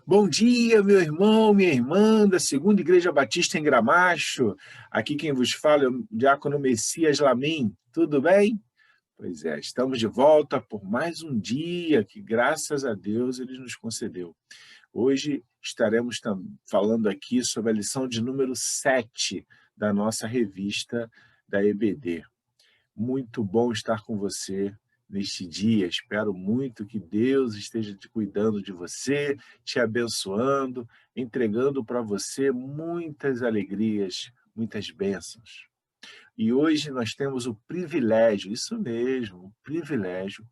Bom dia, meu irmão, minha irmã da Segunda Igreja Batista em Gramacho. Aqui quem vos fala é o diácono Messias Lamin. Tudo bem? Pois é, estamos de volta por mais um dia que, graças a Deus, ele nos concedeu. Hoje estaremos falando aqui sobre a lição de número 7 da nossa revista da EBD. Muito bom estar com você neste dia. Espero muito que Deus esteja te cuidando de você, te abençoando, entregando para você muitas alegrias, muitas bênçãos. E hoje nós temos o privilégio, isso mesmo, o privilégio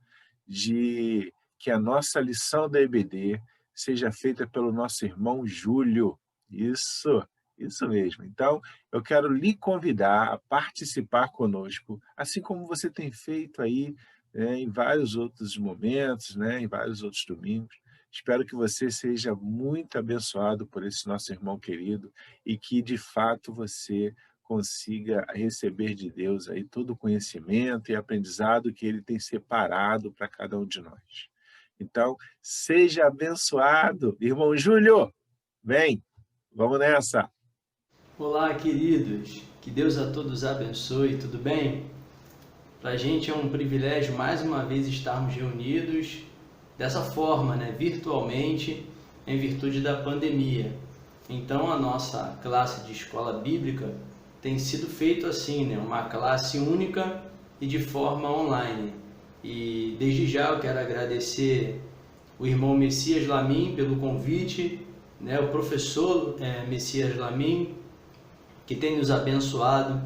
de que a nossa lição da EBD seja feita pelo nosso irmão Júlio. Isso mesmo. Então, eu quero lhe convidar a participar conosco, assim como você tem feito aí, em vários outros momentos, em vários outros domingos. Espero que você seja muito abençoado por esse nosso irmão querido e que, de fato, você consiga receber de Deus aí todo o conhecimento e aprendizado que Ele tem separado para cada um de nós. Então, seja abençoado. Irmão Júlio, vem, vamos nessa. Olá, queridos. Que Deus a todos abençoe, tudo bem? Para a gente é um privilégio mais uma vez estarmos reunidos dessa forma, virtualmente, em virtude da pandemia. Então, a nossa classe de escola bíblica tem sido feito assim, uma classe única e de forma online. E desde já eu quero agradecer o irmão Messias Lamin pelo convite, o professor Messias Lamin, que tem nos abençoado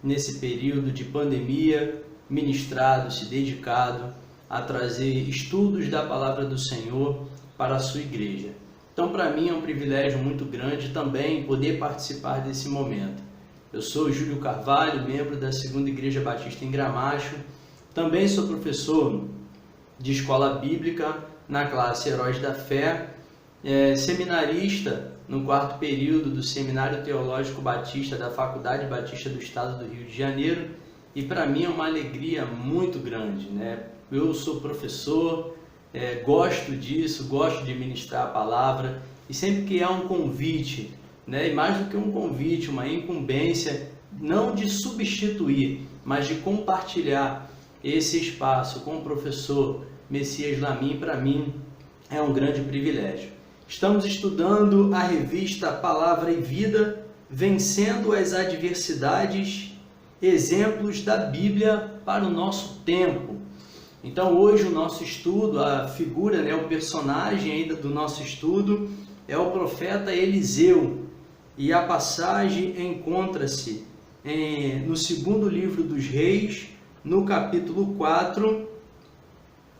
nesse período de pandemia, ministrado, se dedicado a trazer estudos da palavra do Senhor para a sua igreja. Então, para mim é um privilégio muito grande também poder participar desse momento. Eu sou Júlio Carvalho, membro da Segunda Igreja Batista em Gramacho, também sou professor de escola bíblica na classe Heróis da Fé, seminarista no 4º período do Seminário Teológico Batista da Faculdade Batista do Estado do Rio de Janeiro, e para mim é uma alegria muito grande, Eu sou professor, gosto disso, gosto de ministrar a palavra, e sempre que há um convite, e mais do que um convite, uma incumbência, não de substituir, mas de compartilhar esse espaço com o professor Messias Lamin, para mim é um grande privilégio. Estamos estudando a revista Palavra e Vida, Vencendo as Adversidades, Exemplos da Bíblia para o Nosso Tempo. Então hoje o nosso estudo, a figura, o personagem ainda do nosso estudo é o profeta Eliseu. E a passagem encontra-se no 2º livro dos Reis, no capítulo 4,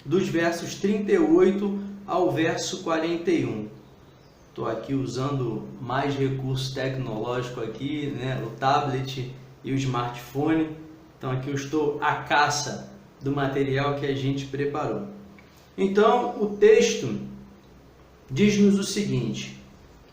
dos versos 38 ao verso 41. Estou aqui usando mais recurso tecnológico aqui, o tablet e o smartphone. Então aqui eu estou à caça do material que a gente preparou. Então o texto diz-nos o seguinte,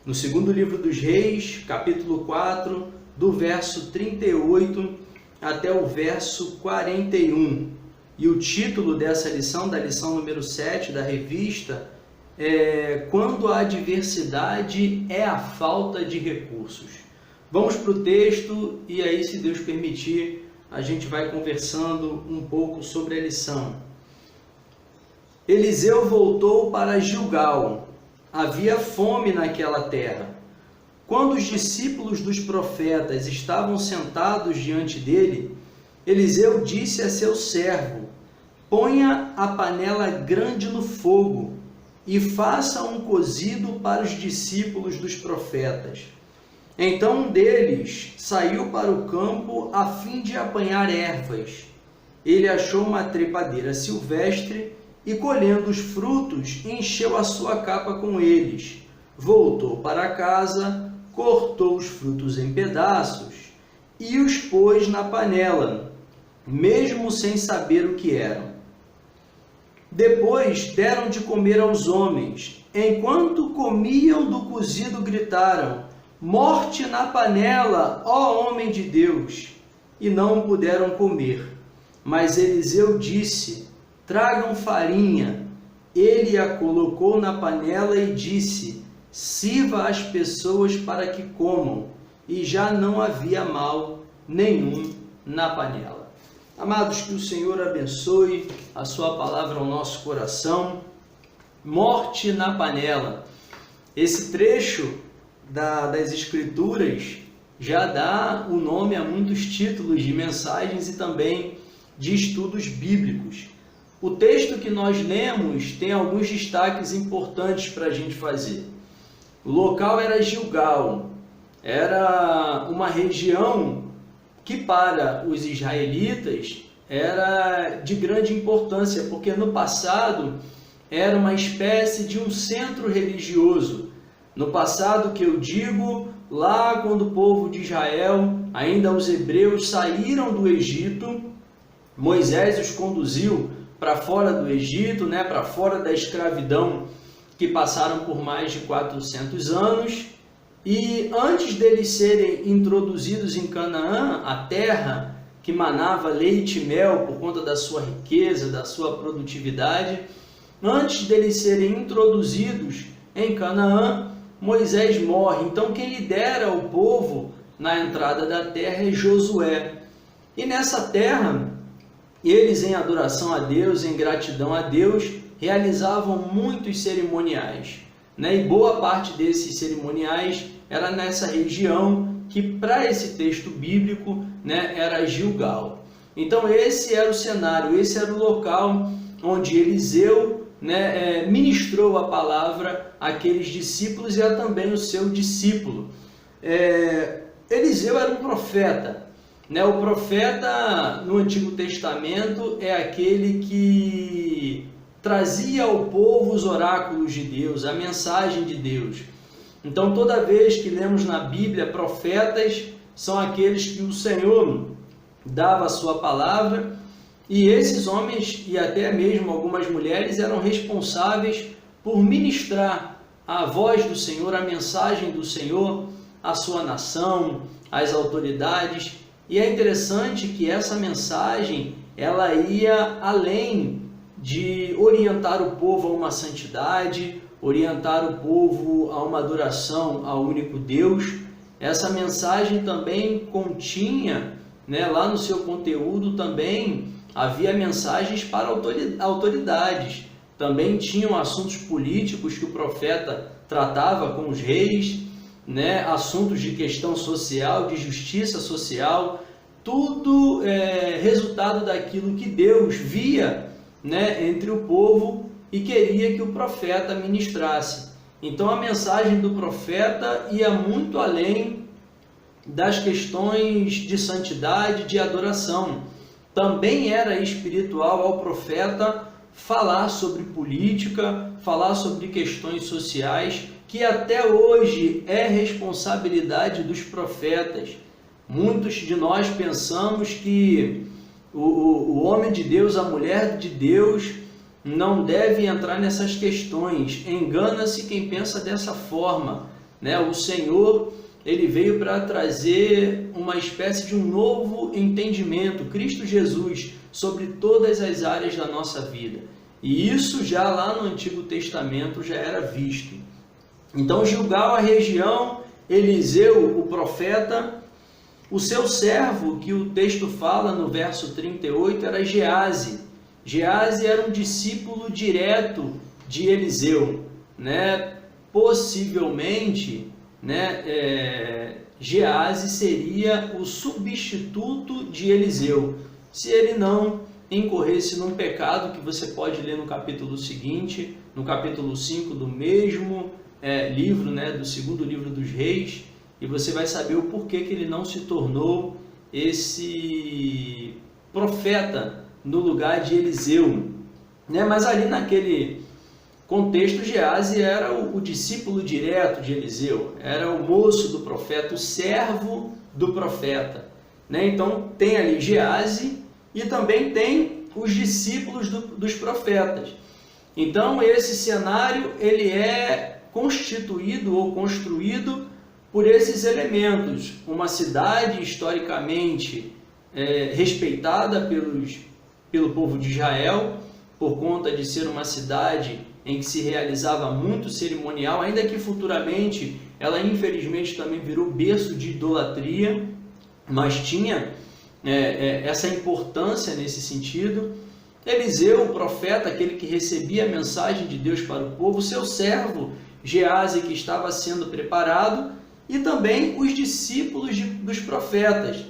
no 2º livro dos Reis, capítulo 4, do verso 38 até o verso 41. E o título dessa lição, da lição número 7 da revista, é Quando a adversidade é a falta de recursos. Vamos para o texto e aí, se Deus permitir, a gente vai conversando um pouco sobre a lição. Eliseu voltou para Gilgal. Havia fome naquela terra. Quando os discípulos dos profetas estavam sentados diante dele, Eliseu disse a seu servo: ponha a panela grande no fogo e faça um cozido para os discípulos dos profetas. Então um deles saiu para o campo a fim de apanhar ervas. Ele achou uma trepadeira silvestre e, colhendo os frutos, encheu a sua capa com eles. Voltou para casa, cortou os frutos em pedaços e os pôs na panela, mesmo sem saber o que eram. Depois deram de comer aos homens. Enquanto comiam do cozido, gritaram: morte na panela, ó homem de Deus! E não puderam comer. Mas Eliseu disse: tragam farinha. Ele a colocou na panela e disse: sirva às pessoas para que comam, e já não havia mal nenhum na panela. Amados, que o Senhor abençoe a sua palavra ao nosso coração. Morte na panela. Esse trecho das Escrituras já dá o nome a muitos títulos de mensagens e também de estudos bíblicos. O texto que nós lemos tem alguns destaques importantes para a gente fazer. O local era Gilgal, era uma região que para os israelitas era de grande importância, porque no passado era uma espécie de um centro religioso. No passado que eu digo, lá quando o povo de Israel, ainda os hebreus, saíram do Egito, Moisés os conduziu para fora do Egito, para fora da escravidão, que passaram por mais de 400 anos, e antes deles serem introduzidos em Canaã, a terra que manava leite e mel por conta da sua riqueza, da sua produtividade, antes deles serem introduzidos em Canaã, Moisés morre. Então quem lidera o povo na entrada da terra é Josué. E nessa terra, eles em adoração a Deus, em gratidão a Deus, realizavam muitos cerimoniais, e boa parte desses cerimoniais era nessa região que para esse texto bíblico era Gilgal. Então esse era o cenário, esse era o local onde Eliseu ministrou a palavra àqueles discípulos e a também o seu discípulo. Eliseu era um profeta. O profeta no Antigo Testamento é aquele que trazia ao povo os oráculos de Deus, a mensagem de Deus. Então, toda vez que lemos na Bíblia, profetas são aqueles que o Senhor dava a sua palavra, e esses homens, e até mesmo algumas mulheres, eram responsáveis por ministrar a voz do Senhor, a mensagem do Senhor, à sua nação, às autoridades. E é interessante que essa mensagem, ela ia além de orientar o povo a uma santidade, orientar o povo a uma adoração ao único Deus. Essa mensagem também continha, lá no seu conteúdo também havia mensagens para autoridades. Também tinham assuntos políticos que o profeta tratava com os reis, assuntos de questão social, de justiça social, tudo resultado daquilo que Deus via entre o povo e queria que o profeta ministrasse. Então a mensagem do profeta ia muito além das questões de santidade, de adoração. Também era espiritual ao profeta falar sobre política, falar sobre questões sociais, que até hoje é responsabilidade dos profetas. Muitos de nós pensamos que o homem de Deus, a mulher de Deus, não deve entrar nessas questões. Engana-se quem pensa dessa forma. O Senhor, ele veio para trazer uma espécie de um novo entendimento, Cristo Jesus, sobre todas as áreas da nossa vida. E isso já lá no Antigo Testamento já era visto. Então Gilgal, a região, Eliseu, o profeta, o seu servo, que o texto fala no verso 38, era Geazi. Geazi era um discípulo direto de Eliseu, Possivelmente, Geazi seria o substituto de Eliseu, se ele não incorresse num pecado que você pode ler no capítulo seguinte, no capítulo 5 do mesmo livro, do segundo livro dos Reis, e você vai saber o porquê que ele não se tornou esse profeta no lugar de Eliseu. Mas ali naquele contexto, Geazi era o discípulo direto de Eliseu, era o moço do profeta, o servo do profeta. Então tem ali Geazi e também tem os discípulos dos profetas. Então esse cenário ele é constituído ou construído por esses elementos. Uma cidade historicamente respeitada pelo povo de Israel, por conta de ser uma cidade em que se realizava muito cerimonial, ainda que futuramente ela infelizmente também virou berço de idolatria, mas tinha essa importância nesse sentido. Eliseu, o profeta, aquele que recebia a mensagem de Deus para o povo, seu servo Geazi, que estava sendo preparado, e também os discípulos dos profetas,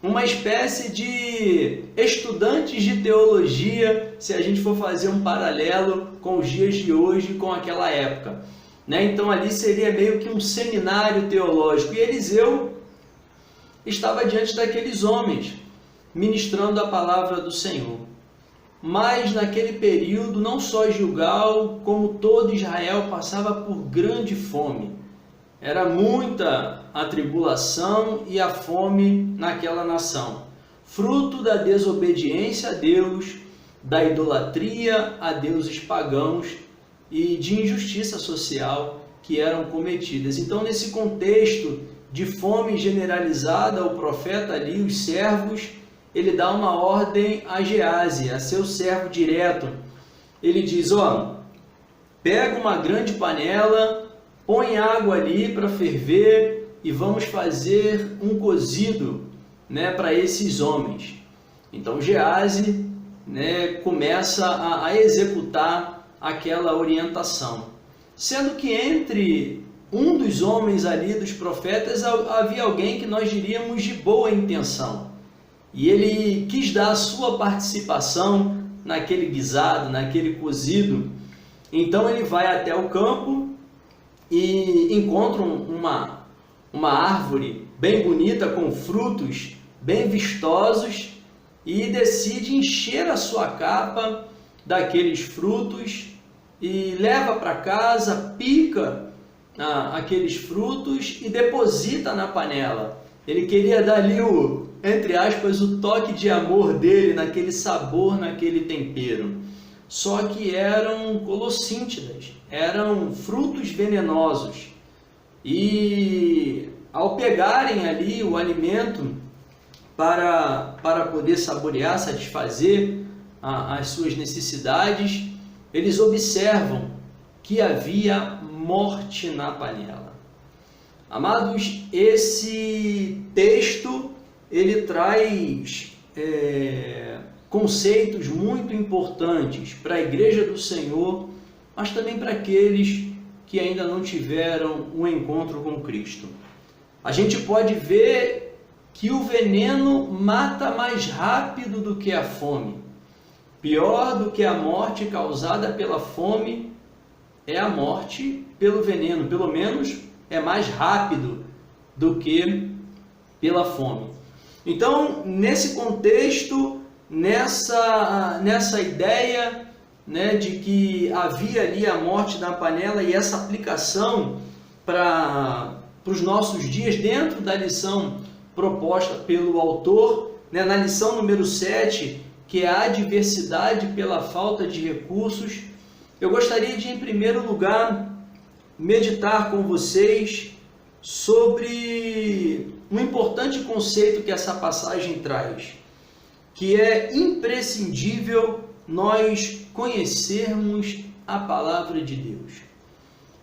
uma espécie de estudantes de teologia, se a gente for fazer um paralelo com os dias de hoje, com aquela época, né? Então ali seria meio que um seminário teológico, e Eliseu estava diante daqueles homens, ministrando a palavra do Senhor. Mas naquele período, não só Gilgal, como todo Israel passava por grande fome. Era muita a tribulação e a fome naquela nação, fruto da desobediência a Deus, da idolatria a deuses pagãos e de injustiça social que eram cometidas. Então, nesse contexto de fome generalizada, o profeta ali, os servos, ele dá uma ordem a Geazi, a seu servo direto. Ele diz, pega uma grande panela, põe água ali para ferver e vamos fazer um cozido, né, para esses homens. Então Geazi, né, começa a executar aquela orientação. Sendo que entre um dos homens ali, dos profetas, havia alguém que nós diríamos de boa intenção. E ele quis dar a sua participação naquele guisado, naquele cozido. Então ele vai até o campo e encontra uma árvore bem bonita, com frutos bem vistosos, e decide encher a sua capa daqueles frutos e leva para casa, pica aqueles frutos e deposita na panela. Ele queria dar ali entre aspas, o toque de amor dele naquele sabor, naquele tempero. Só que eram colossíntidas, eram frutos venenosos. E ao pegarem ali o alimento para poder saborear, satisfazer as suas necessidades, eles observam que havia morte na panela. Amados, esse texto ele traz conceitos muito importantes para a Igreja do Senhor, mas também para aqueles que ainda não tiveram um encontro com Cristo. A gente pode ver que o veneno mata mais rápido do que a fome. Pior do que a morte causada pela fome é a morte pelo veneno, pelo menos é mais rápido do que pela fome. Então, nesse contexto, nessa ideia, né, de que havia ali a morte na panela, e essa aplicação para os nossos dias, dentro da lição proposta pelo autor, né, na lição número 7, que é a adversidade pela falta de recursos, eu gostaria de, em primeiro lugar, meditar com vocês sobre um importante conceito que essa passagem traz, que é imprescindível nós conhecermos a palavra de Deus.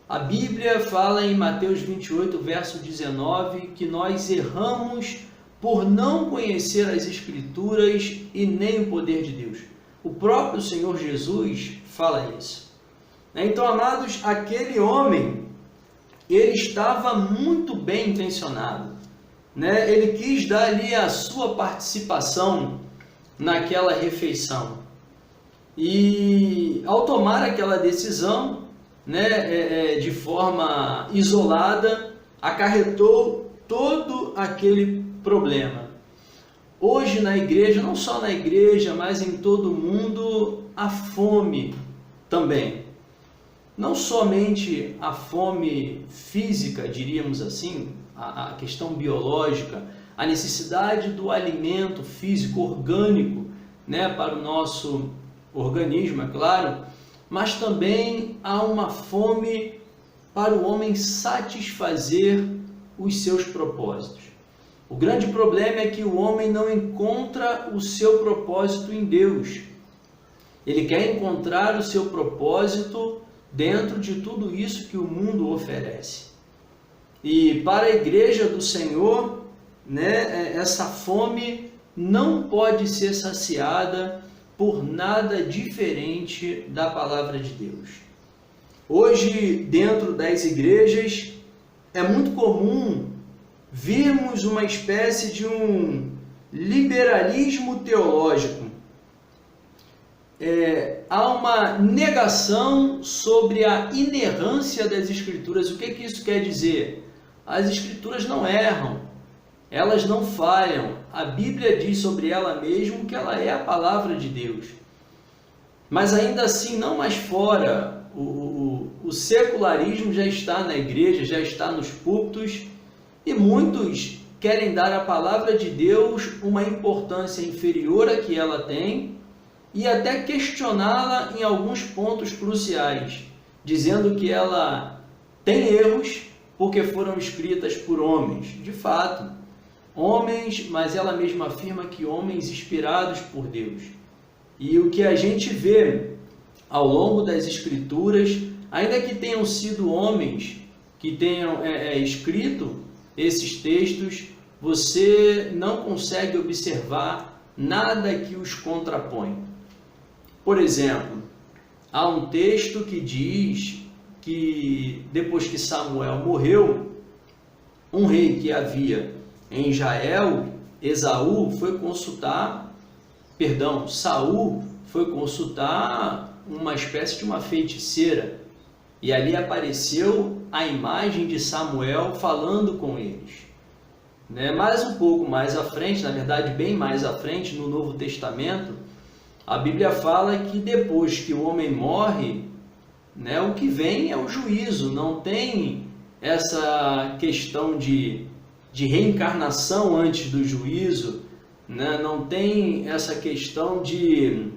A Bíblia fala em Mateus 28, verso 19, que nós erramos por não conhecer as Escrituras e nem o poder de Deus. O próprio Senhor Jesus fala isso. Então, amados, aquele homem, ele estava muito bem intencionado, né? Ele quis dar ali a sua participação naquela refeição. E ao tomar aquela decisão, né, de forma isolada, acarretou todo aquele problema. Hoje na igreja, não só na igreja, mas em todo o mundo, a fome também. Não somente a fome física, diríamos assim, a questão biológica, a necessidade do alimento físico, orgânico, né, para o nosso organismo, é claro, mas também há uma fome para o homem satisfazer os seus propósitos. O grande problema é que o homem não encontra o seu propósito em Deus. Ele quer encontrar o seu propósito dentro de tudo isso que o mundo oferece. E para a igreja do Senhor, né, essa fome não pode ser saciada por nada diferente da palavra de Deus. Hoje, dentro das igrejas, é muito comum vermos uma espécie de um liberalismo teológico. Há uma negação sobre a inerrância das Escrituras. O que isso quer dizer? As Escrituras não erram, elas não falham. A Bíblia diz sobre ela mesma que ela é a palavra de Deus. Mas ainda assim, não mais fora. O secularismo já está na igreja, já está nos púlpitos, e muitos querem dar à palavra de Deus uma importância inferior à que ela tem e até questioná-la em alguns pontos cruciais, dizendo que ela tem erros porque foram escritas por homens. De fato, homens, mas ela mesma afirma que homens inspirados por Deus. E o que a gente vê ao longo das Escrituras, ainda que tenham sido homens que tenham escrito esses textos, você não consegue observar nada que os contrapõe. Por exemplo, há um texto que diz que depois que Samuel morreu, um rei que havia em Israel, Saul foi consultar uma espécie de uma feiticeira, e ali apareceu a imagem de Samuel falando com eles. Mas um pouco mais à frente, na verdade bem mais à frente, no Novo Testamento, a Bíblia fala que depois que o homem morre, o que vem é o juízo. Não tem essa questão de reencarnação antes do juízo, não tem essa questão de,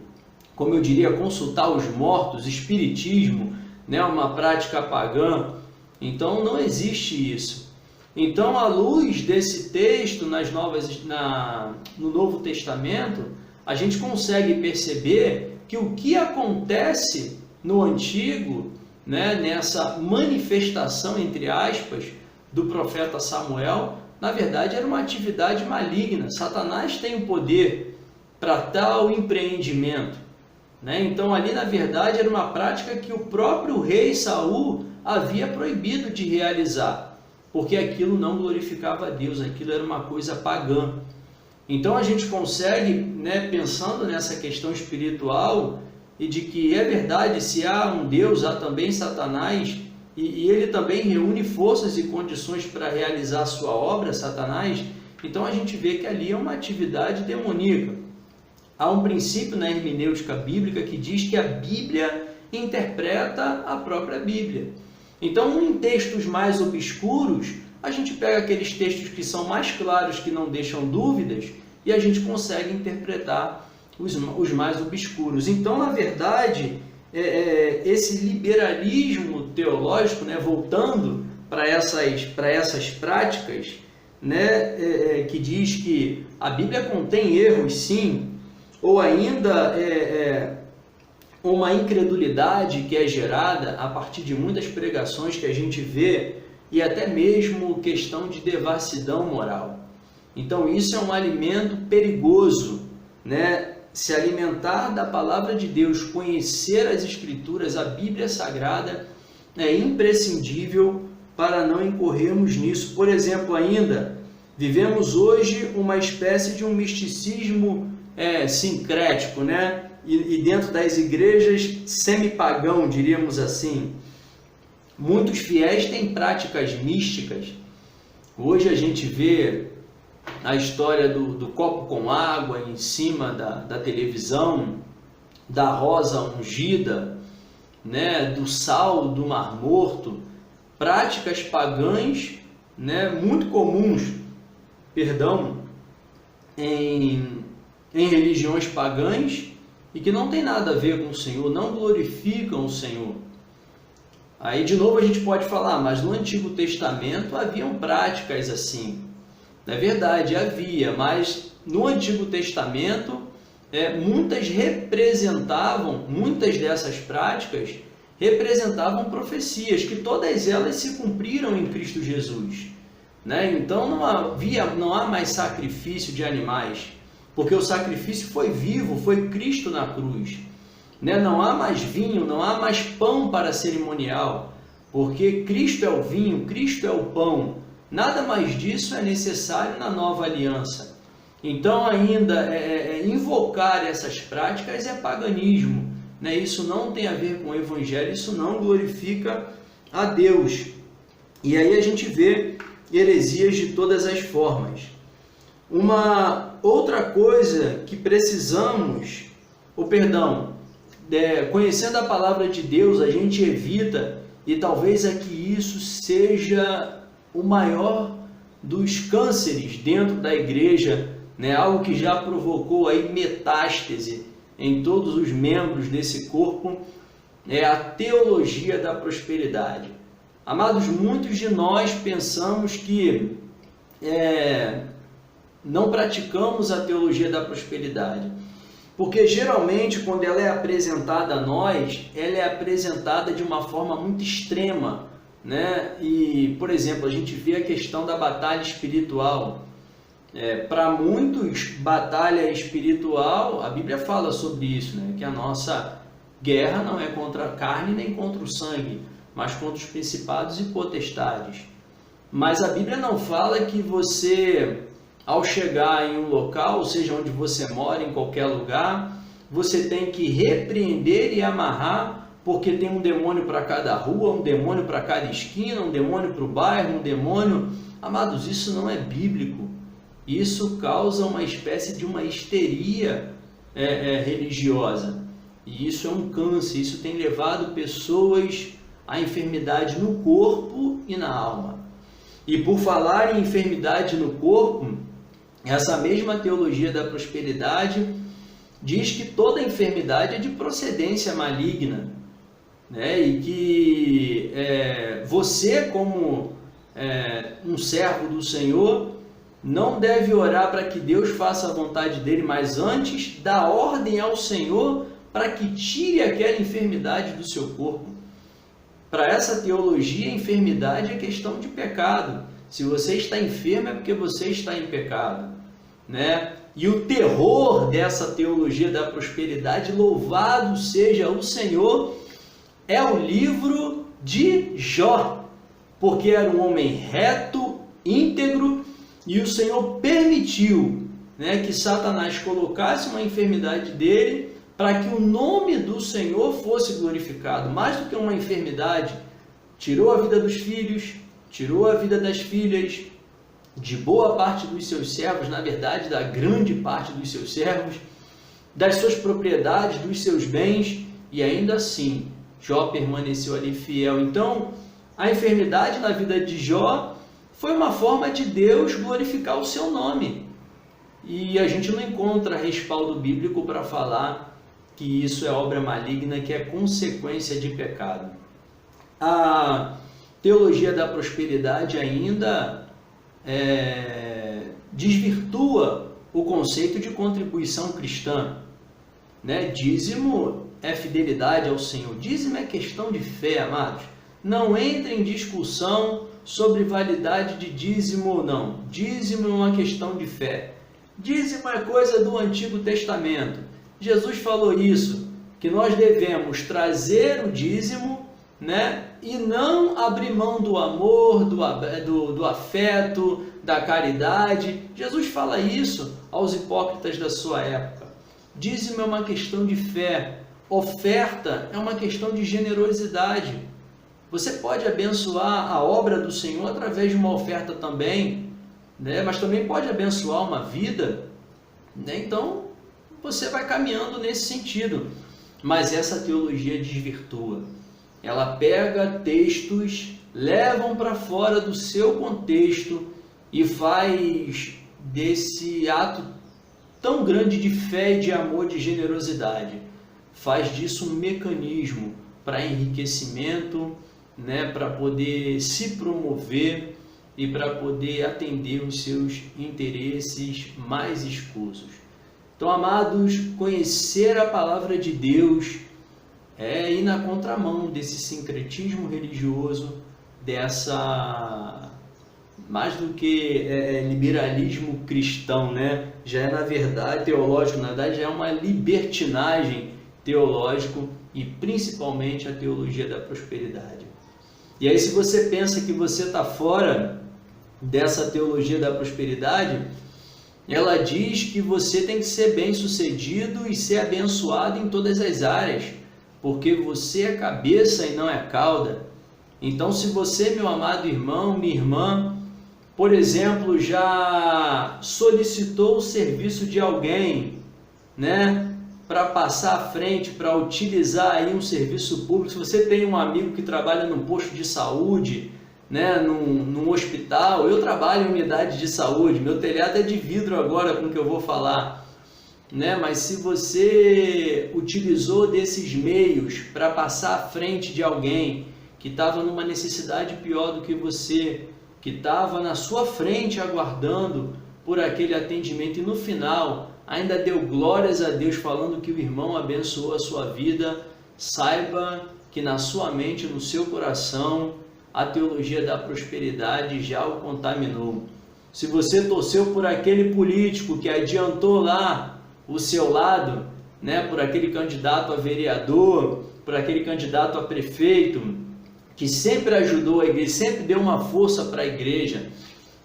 como eu diria, consultar os mortos, espiritismo, uma prática pagã. Então não existe isso. Então, à luz desse texto no Novo Testamento, a gente consegue perceber que o que acontece no Antigo, nessa manifestação, entre aspas, do profeta Samuel, na verdade era uma atividade maligna. Satanás tem o poder para tal empreendimento. Então ali, na verdade, era uma prática que o próprio rei Saul havia proibido de realizar, porque aquilo não glorificava a Deus, aquilo era uma coisa pagã. Então a gente consegue, pensando nessa questão espiritual, e de que é verdade, se há um Deus, há também Satanás, e ele também reúne forças e condições para realizar a sua obra, Satanás. Então a gente vê que ali é uma atividade demoníaca. Há um princípio na hermenêutica bíblica que diz que a Bíblia interpreta a própria Bíblia. Então, em textos mais obscuros, a gente pega aqueles textos que são mais claros, que não deixam dúvidas, e a gente consegue interpretar os mais obscuros. Então, na verdade, esse liberalismo teológico, voltando para essas práticas, que diz que a Bíblia contém erros, sim, ou ainda uma incredulidade que é gerada a partir de muitas pregações que a gente vê, e até mesmo questão de devassidão moral. Então isso é um alimento perigoso, se alimentar da palavra de Deus, conhecer as Escrituras, a Bíblia Sagrada, é imprescindível para não incorrermos nisso. Por exemplo, ainda, vivemos hoje uma espécie de um misticismo sincrético, e dentro das igrejas semi-pagão, diríamos assim. Muitos fiéis têm práticas místicas. Hoje a gente vê a história do copo com água em cima da televisão, da rosa ungida, do sal do Mar Morto, práticas pagãs, muito comuns, em religiões pagãs, e que não tem nada a ver com o Senhor, não glorificam o Senhor. Aí de novo a gente pode falar, mas no Antigo Testamento haviam práticas assim. É verdade, havia, mas no Antigo Testamento muitas dessas práticas representavam profecias, que todas elas se cumpriram em Cristo Jesus, né? Então não há mais sacrifício de animais, porque o sacrifício foi vivo, foi Cristo na cruz, né? Não há mais vinho, não há mais pão para cerimonial, porque Cristo é o vinho, Cristo é o pão. Nada mais disso é necessário na nova aliança. Então ainda invocar essas práticas é paganismo, né? Isso não tem a ver com o Evangelho, isso não glorifica a Deus. E aí a gente vê heresias de todas as formas. Uma outra coisa que precisamos, conhecendo a palavra de Deus, a gente evita, e talvez aqui isso seja o maior dos cânceres dentro da igreja, né? Algo que já provocou aí metástase em todos os membros desse corpo, é a teologia da prosperidade. Amados, muitos de nós pensamos que não praticamos a teologia da prosperidade, porque geralmente quando ela é apresentada a nós, ela é apresentada de uma forma muito extrema, né? E, por exemplo, a gente vê a questão da batalha espiritual. Para muitos, batalha espiritual, a Bíblia fala sobre isso, né? Que a nossa guerra não é contra a carne nem contra o sangue, mas contra os principados e potestades. Mas a Bíblia não fala que você, ao chegar em um local, seja onde você mora, em qualquer lugar, você tem que repreender e amarrar, porque tem um demônio para cada rua, um demônio para cada esquina, um demônio para o bairro, um demônio... Amados, isso não é bíblico. Isso causa uma espécie de uma histeria religiosa. E isso é um câncer, isso tem levado pessoas à enfermidade no corpo e na alma. E por falar em enfermidade no corpo, essa mesma teologia da prosperidade diz que toda enfermidade é de procedência maligna, né? E que você, como um servo do Senhor, não deve orar para que Deus faça a vontade dele, mas antes dá ordem ao Senhor para que tire aquela enfermidade do seu corpo. Para essa teologia, a enfermidade é questão de pecado. Se você está enfermo é porque você está em pecado, né? E o terror dessa teologia da prosperidade, louvado seja o Senhor, é o livro de Jó, porque era um homem reto, íntegro, e o Senhor permitiu, né, que Satanás colocasse uma enfermidade dele para que o nome do Senhor fosse glorificado. Mais do que uma enfermidade, tirou a vida dos filhos, tirou a vida das filhas, de boa parte dos seus servos, na verdade, da grande parte dos seus servos, das suas propriedades, dos seus bens, e ainda assim, Jó permaneceu ali fiel. Então, a enfermidade na vida de Jó foi uma forma de Deus glorificar o seu nome. E a gente não encontra respaldo bíblico para falar que isso é obra maligna, que é consequência de pecado. A teologia da prosperidade ainda desvirtua o conceito de contribuição cristã, né? Dízimo é fidelidade ao Senhor. Dízimo é questão de fé, amados. Não entre em discussão sobre validade de dízimo ou não. Dízimo é uma questão de fé. Dízimo é coisa do Antigo Testamento. Jesus falou isso, que nós devemos trazer o dízimo, né? E não abrir mão do amor, do afeto, da caridade. Jesus fala isso aos hipócritas da sua época. Dízimo é uma questão de fé. Oferta é uma questão de generosidade. Você pode abençoar a obra do Senhor através de uma oferta também, né? Mas também pode abençoar uma vida, né? Então, você vai caminhando nesse sentido. Mas essa teologia desvirtua. Ela pega textos, levam para fora do seu contexto e faz desse ato tão grande de fé, de amor, de generosidade, faz disso um mecanismo para enriquecimento, né, para poder se promover e para poder atender os seus interesses mais escusos. Então, amados, conhecer a palavra de Deus é ir na contramão desse sincretismo religioso, mais do que liberalismo cristão, né? Já é, na verdade, teológico, na verdade, já é uma libertinagem teológico e principalmente a teologia da prosperidade. E aí, se você pensa que você está fora dessa teologia da prosperidade, ela diz que você tem que ser bem-sucedido e ser abençoado em todas as áreas, porque você é cabeça e não é cauda. Então, se você, meu amado irmão, minha irmã, por exemplo, já solicitou o serviço de alguém, né, para passar à frente, para utilizar aí um serviço público, se você tem um amigo que trabalha num posto de saúde, né, num hospital, eu trabalho em unidade de saúde, meu telhado é de vidro agora com o que eu vou falar, né, mas se você utilizou desses meios para passar à frente de alguém que estava numa necessidade pior do que você, que estava na sua frente aguardando por aquele atendimento e no final ainda deu glórias a Deus falando que o irmão abençoou a sua vida, saiba que na sua mente, no seu coração, a teologia da prosperidade já o contaminou. Se você torceu por aquele político que adiantou lá o seu lado, né, por aquele candidato a vereador, por aquele candidato a prefeito, que sempre ajudou a igreja, sempre deu uma força para a igreja,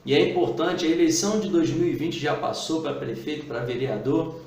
e é importante, a eleição de 2020 já passou para prefeito, para vereador,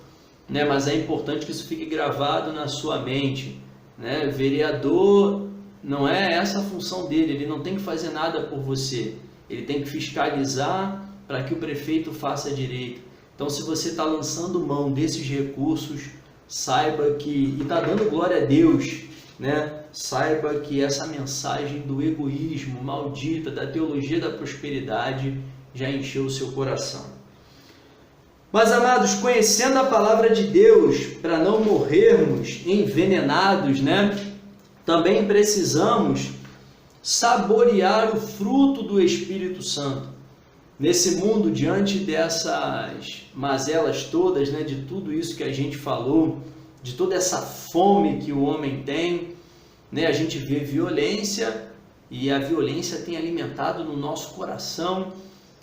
né, mas é importante que isso fique gravado na sua mente, né? Vereador não é essa a função dele, ele não tem que fazer nada por você, ele tem que fiscalizar para que o prefeito faça direito. Então, se você está lançando mão desses recursos, saiba que, e está dando glória a Deus, né? Saiba que essa mensagem do egoísmo maldita, da teologia da prosperidade, já encheu o seu coração. Mas, amados, conhecendo a palavra de Deus, para não morrermos envenenados, né? Também precisamos saborear o fruto do Espírito Santo. Nesse mundo, diante dessas mazelas todas, né? De tudo isso que a gente falou, de toda essa fome que o homem tem, né? A gente vê violência, e a violência tem alimentado no nosso coração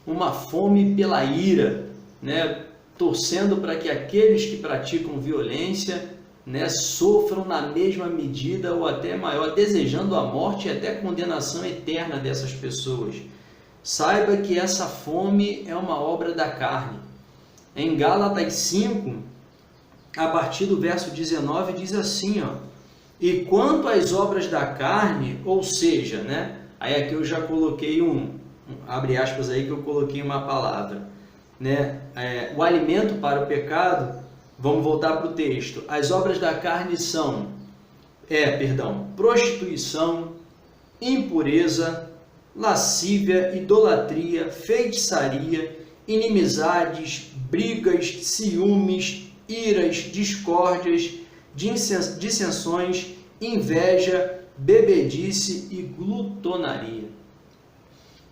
uma fome pela ira, né? Torcendo para que aqueles que praticam violência, né, sofram na mesma medida ou até maior, desejando a morte e até a condenação eterna dessas pessoas. Saiba que essa fome é uma obra da carne. Em Gálatas 5, a partir do verso 19, diz assim, ó: e quanto às obras da carne, ou seja, né, aí aqui eu já coloquei abre aspas aí que eu coloquei uma palavra, né, o alimento para o pecado, vamos voltar para o texto, as obras da carne são, prostituição, impureza, lascívia, idolatria, feitiçaria, inimizades, brigas, ciúmes, iras, discórdias, dissensões, inveja, bebedice e glutonaria.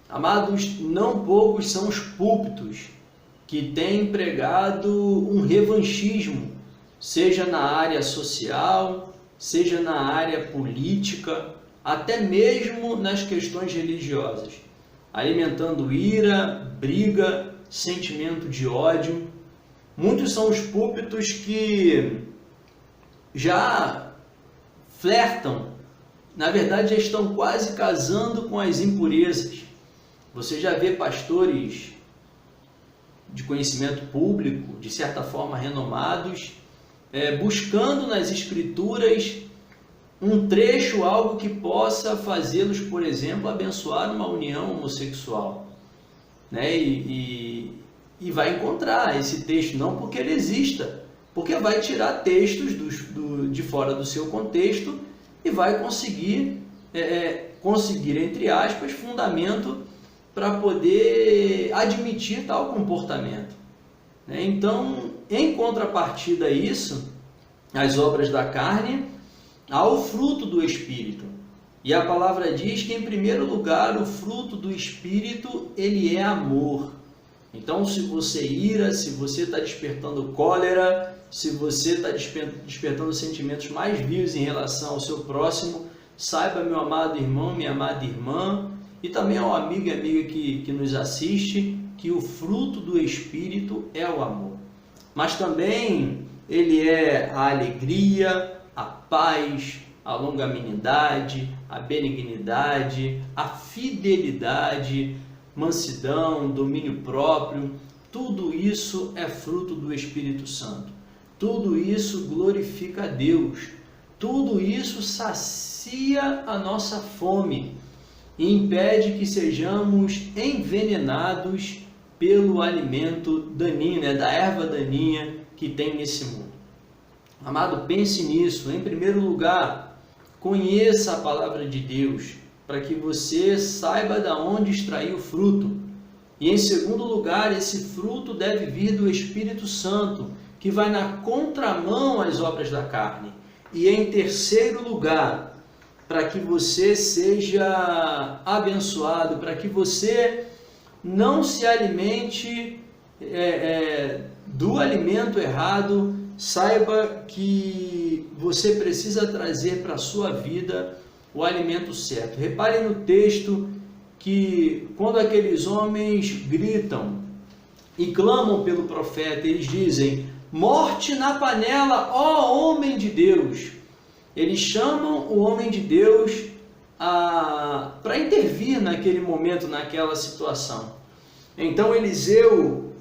Amados, não poucos são os púlpitos que têm pregado um revanchismo, seja na área social, seja na área política, até mesmo nas questões religiosas, alimentando ira, briga, sentimento de ódio. Muitos são os púlpitos que já flertam, na verdade já estão quase casando com as impurezas. Você já vê pastores de conhecimento público, de certa forma renomados, buscando nas escrituras um trecho, algo que possa fazê-los, por exemplo, abençoar uma união homossexual, né? E vai encontrar esse texto, não porque ele exista, porque vai tirar textos de fora do seu contexto e vai conseguir, entre aspas, fundamento para poder admitir tal comportamento, né? Então, em contrapartida a isso, as obras da carne, há o fruto do Espírito. E a palavra diz que, em primeiro lugar, o fruto do Espírito, ele é amor. Então, se você ira, se você está despertando cólera, se você está despertando sentimentos mais vivos em relação ao seu próximo, saiba, meu amado irmão, minha amada irmã, e também ao amigo e amiga que nos assiste, que o fruto do Espírito é o amor. Mas também ele é a alegria, a paz, a longanimidade, a benignidade, a fidelidade, mansidão, domínio próprio. Tudo isso é fruto do Espírito Santo. Tudo isso glorifica a Deus. Tudo isso sacia a nossa fome e impede que sejamos envenenados pelo alimento daninho, da erva daninha que tem nesse mundo. Amado, pense nisso. Em primeiro lugar, conheça a palavra de Deus, para que você saiba de onde extrair o fruto. E em segundo lugar, esse fruto deve vir do Espírito Santo, que vai na contramão às obras da carne. E em terceiro lugar, para que você seja abençoado, para que você não se alimente do alimento errado, saiba que você precisa trazer para a sua vida o alimento certo. Reparem no texto que quando aqueles homens gritam e clamam pelo profeta, eles dizem: morte na panela, ó homem de Deus. Eles chamam o homem de Deus para intervir naquele momento, naquela situação. Então Eliseu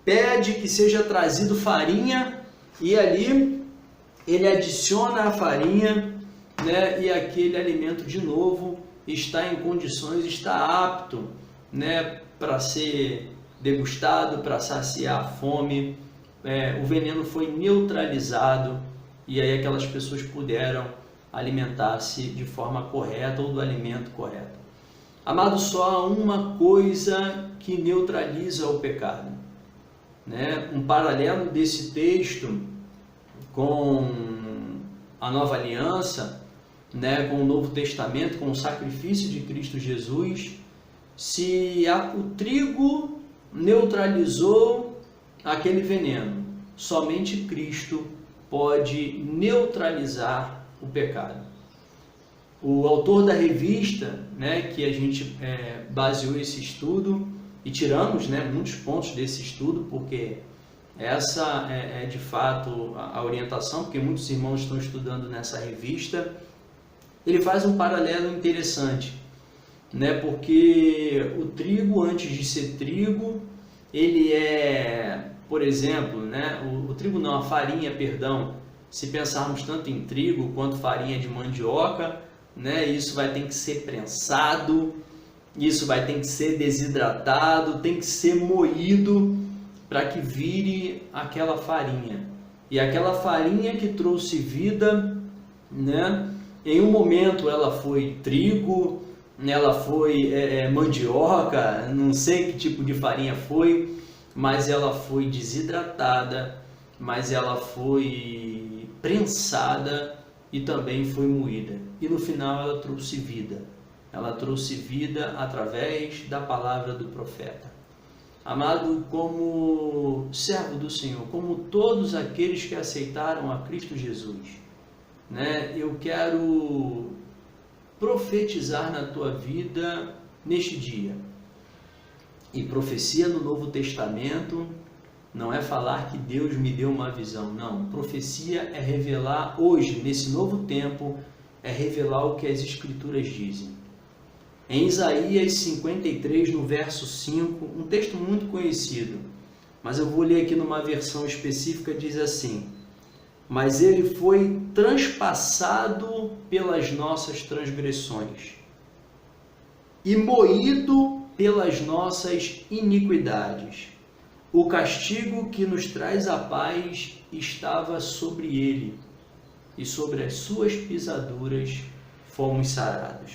pede que seja trazido farinha, e ali ele adiciona a farinha, e aquele alimento de novo está em condições, está apto, para ser degustado, para saciar a fome. O veneno foi neutralizado e aí aquelas pessoas puderam alimentar-se de forma correta ou do alimento correto. Amado, só há uma coisa que neutraliza o pecado. Um paralelo desse texto com a Nova Aliança, com o Novo Testamento, com o sacrifício de Cristo Jesus. Se o trigo neutralizou aquele veneno, somente Cristo pode neutralizar o pecado. O autor da revista, que a gente baseou esse estudo, e tiramos muitos pontos desse estudo, porque essa é de fato a orientação, porque muitos irmãos estão estudando nessa revista. Ele faz um paralelo interessante, porque o trigo, antes de ser trigo, ele é, por exemplo, o trigo não, a farinha, perdão, se pensarmos tanto em trigo quanto farinha de mandioca, isso vai ter que ser prensado, isso vai ter que ser desidratado, tem que ser moído para que vire aquela farinha. E aquela farinha que trouxe vida, em um momento ela foi trigo, ela foi mandioca, não sei que tipo de farinha foi, mas ela foi desidratada, mas ela foi prensada e também foi moída. E no final ela trouxe vida. Ela trouxe vida através da palavra do profeta. Amado, como servo do Senhor, como todos aqueles que aceitaram a Cristo Jesus, eu quero profetizar na tua vida neste dia. E profecia no Novo Testamento não é falar que Deus me deu uma visão, não. Profecia é revelar hoje, nesse novo tempo, é revelar o que as Escrituras dizem. Em Isaías 53, no verso 5, um texto muito conhecido, mas eu vou ler aqui numa versão específica, diz assim: mas ele foi transpassado pelas nossas transgressões e moído pelas nossas iniquidades. O castigo que nos traz a paz estava sobre ele, e sobre as suas pisaduras fomos sarados.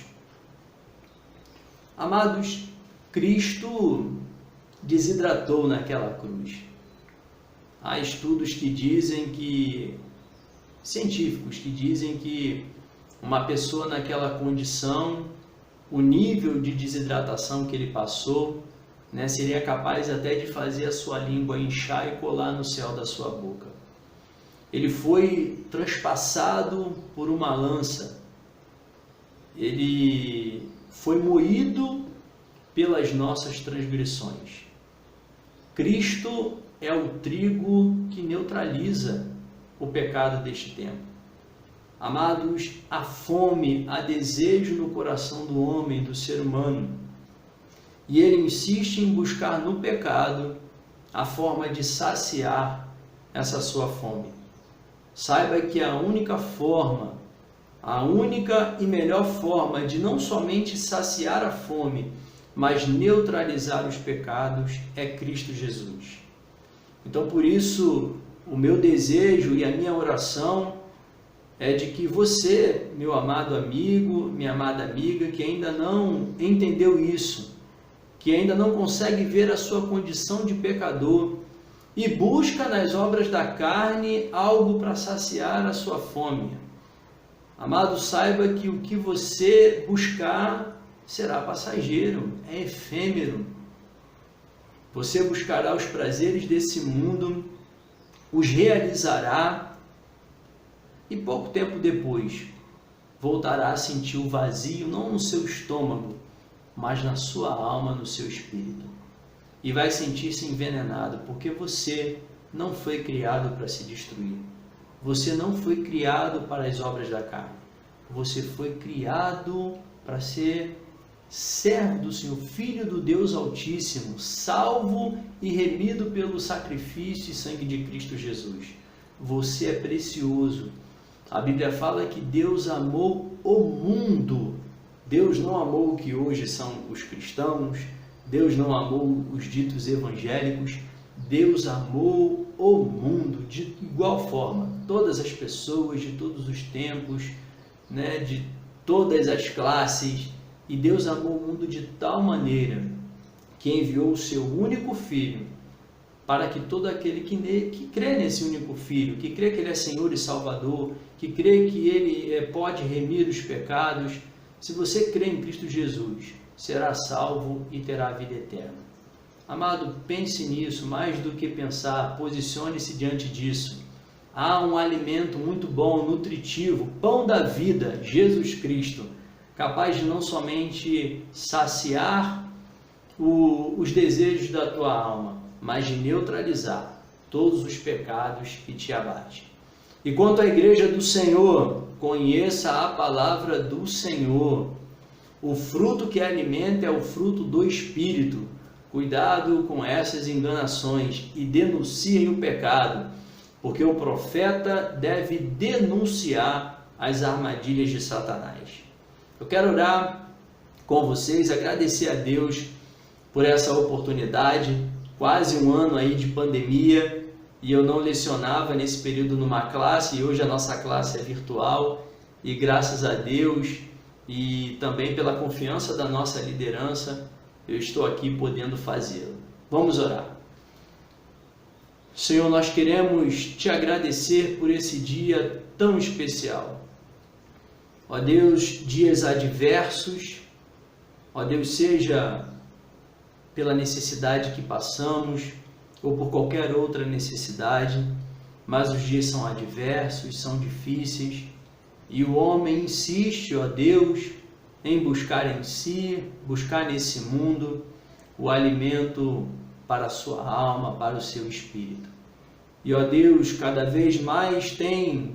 Amados, Cristo desidratou naquela cruz. Há estudos que dizem que, científicos que dizem que uma pessoa naquela condição, o nível de desidratação que ele passou, seria capaz até de fazer a sua língua inchar e colar no céu da sua boca. Ele foi transpassado por uma lança. Ele foi moído pelas nossas transgressões. Cristo é o trigo que neutraliza o pecado deste tempo. Amados, há fome, há desejo no coração do homem, do ser humano. E ele insiste em buscar no pecado a forma de saciar essa sua fome. Saiba que a única e melhor forma de não somente saciar a fome, mas neutralizar os pecados é Cristo Jesus. Então, por isso, o meu desejo e a minha oração é de que você, meu amado amigo, minha amada amiga, que ainda não entendeu isso, que ainda não consegue ver a sua condição de pecador e busca nas obras da carne algo para saciar a sua fome. Amado, saiba que o que você buscar será passageiro, é efêmero. Você buscará os prazeres desse mundo, os realizará e pouco tempo depois voltará a sentir o vazio, não no seu estômago, mas na sua alma, no seu espírito. E vai sentir-se envenenado, porque você não foi criado para se destruir. Você não foi criado para as obras da carne. Você foi criado para ser servo do Senhor, filho do Deus Altíssimo, salvo e remido pelo sacrifício e sangue de Cristo Jesus. Você é precioso. A Bíblia fala que Deus amou o mundo. Deus não amou o que hoje são os cristãos, Deus não amou os ditos evangélicos, Deus amou o mundo de igual forma, todas as pessoas de todos os tempos, de todas as classes, e Deus amou o mundo de tal maneira que enviou o seu único Filho, para que todo aquele que crê nesse único Filho, que crê que Ele é Senhor e Salvador, que crê que Ele pode remir os pecados, se você crê em Cristo Jesus, será salvo e terá a vida eterna. Amado, pense nisso, mais do que pensar, posicione-se diante disso. Há um alimento muito bom, nutritivo, pão da vida, Jesus Cristo, capaz de não somente saciar os desejos da tua alma, mas de neutralizar todos os pecados que te abatem. E quanto à igreja do Senhor, conheça a palavra do Senhor. O fruto que alimenta é o fruto do Espírito. Cuidado com essas enganações e denunciem o pecado, porque o profeta deve denunciar as armadilhas de Satanás. Eu quero orar com vocês, agradecer a Deus por essa oportunidade, quase um ano aí de pandemia, e eu não lecionava nesse período numa classe, e hoje a nossa classe é virtual, e graças a Deus e também pela confiança da nossa liderança, eu estou aqui podendo fazê-lo. Vamos orar. Senhor, nós queremos te agradecer por esse dia tão especial. Ó Deus, dias adversos, ó Deus, seja pela necessidade que passamos ou por qualquer outra necessidade, mas os dias são adversos, são difíceis, e o homem insiste, ó Deus, em buscar em si, buscar nesse mundo o alimento para a sua alma, para o seu espírito. E, ó Deus, cada vez mais tem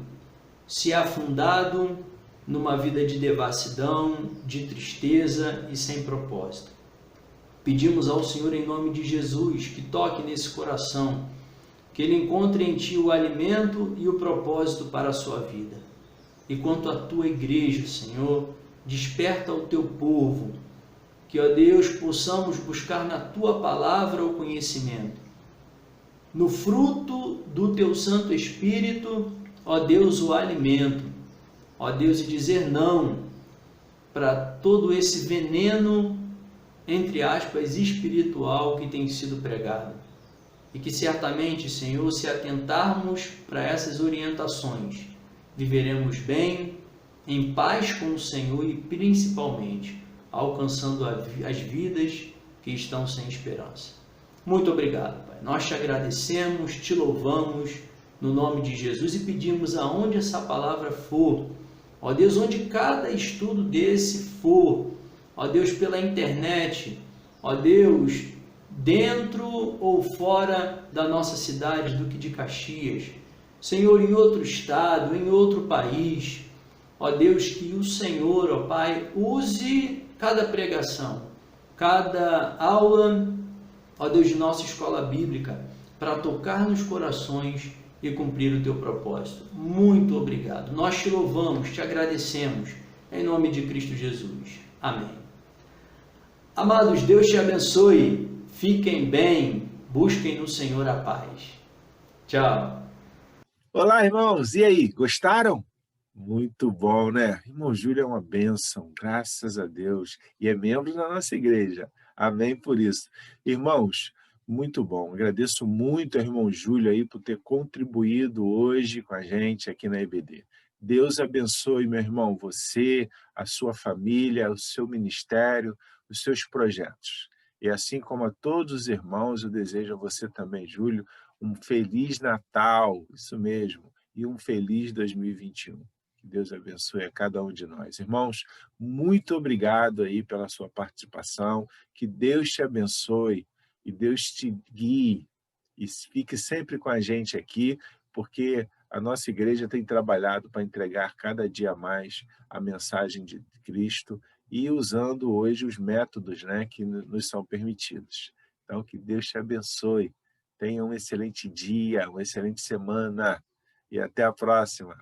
se afundado numa vida de devassidão, de tristeza e sem propósito. Pedimos ao Senhor, em nome de Jesus, que toque nesse coração, que Ele encontre em Ti o alimento e o propósito para a sua vida. E quanto à Tua igreja, Senhor, desperta o Teu povo, que, ó Deus, possamos buscar na Tua palavra o conhecimento, no fruto do Teu Santo Espírito, ó Deus, o alimento, ó Deus, e dizer não para todo esse veneno, entre aspas, espiritual que tem sido pregado. E que certamente, Senhor, se atentarmos para essas orientações, viveremos bem, em paz com o Senhor e principalmente alcançando as vidas que estão sem esperança. Muito obrigado, Pai. Nós te agradecemos, te louvamos, no nome de Jesus, e pedimos aonde essa palavra for, ó Deus, onde cada estudo desse for, ó Deus, pela internet, ó Deus, dentro ou fora da nossa cidade, Duque de Caxias, Senhor, em outro estado, em outro país, ó Deus, que o Senhor, ó Pai, use cada pregação, cada aula, ó Deus, de nossa escola bíblica, para tocar nos corações e cumprir o teu propósito. Muito obrigado. Nós te louvamos, te agradecemos, em nome de Cristo Jesus. Amém. Amados, Deus te abençoe. Fiquem bem, busquem no Senhor a paz. Tchau. Olá, irmãos. E aí, gostaram? Muito bom, né? Irmão Júlio é uma bênção, graças a Deus. E é membro da nossa igreja. Amém por isso. Irmãos, muito bom. Agradeço muito ao irmão Júlio aí por ter contribuído hoje com a gente aqui na EBD. Deus abençoe, meu irmão, você, a sua família, o seu ministério, os seus projetos. E assim como a todos os irmãos, eu desejo a você também, Júlio, um Feliz Natal, isso mesmo, e um feliz 2021. Que Deus abençoe a cada um de nós. Irmãos, muito obrigado aí pela sua participação, que Deus te abençoe e Deus te guie e fique sempre com a gente aqui, porque a nossa igreja tem trabalhado para entregar cada dia mais a mensagem de Cristo e usando hoje os métodos, né, que nos são permitidos. Então, que Deus te abençoe. Tenha um excelente dia, uma excelente semana e até a próxima.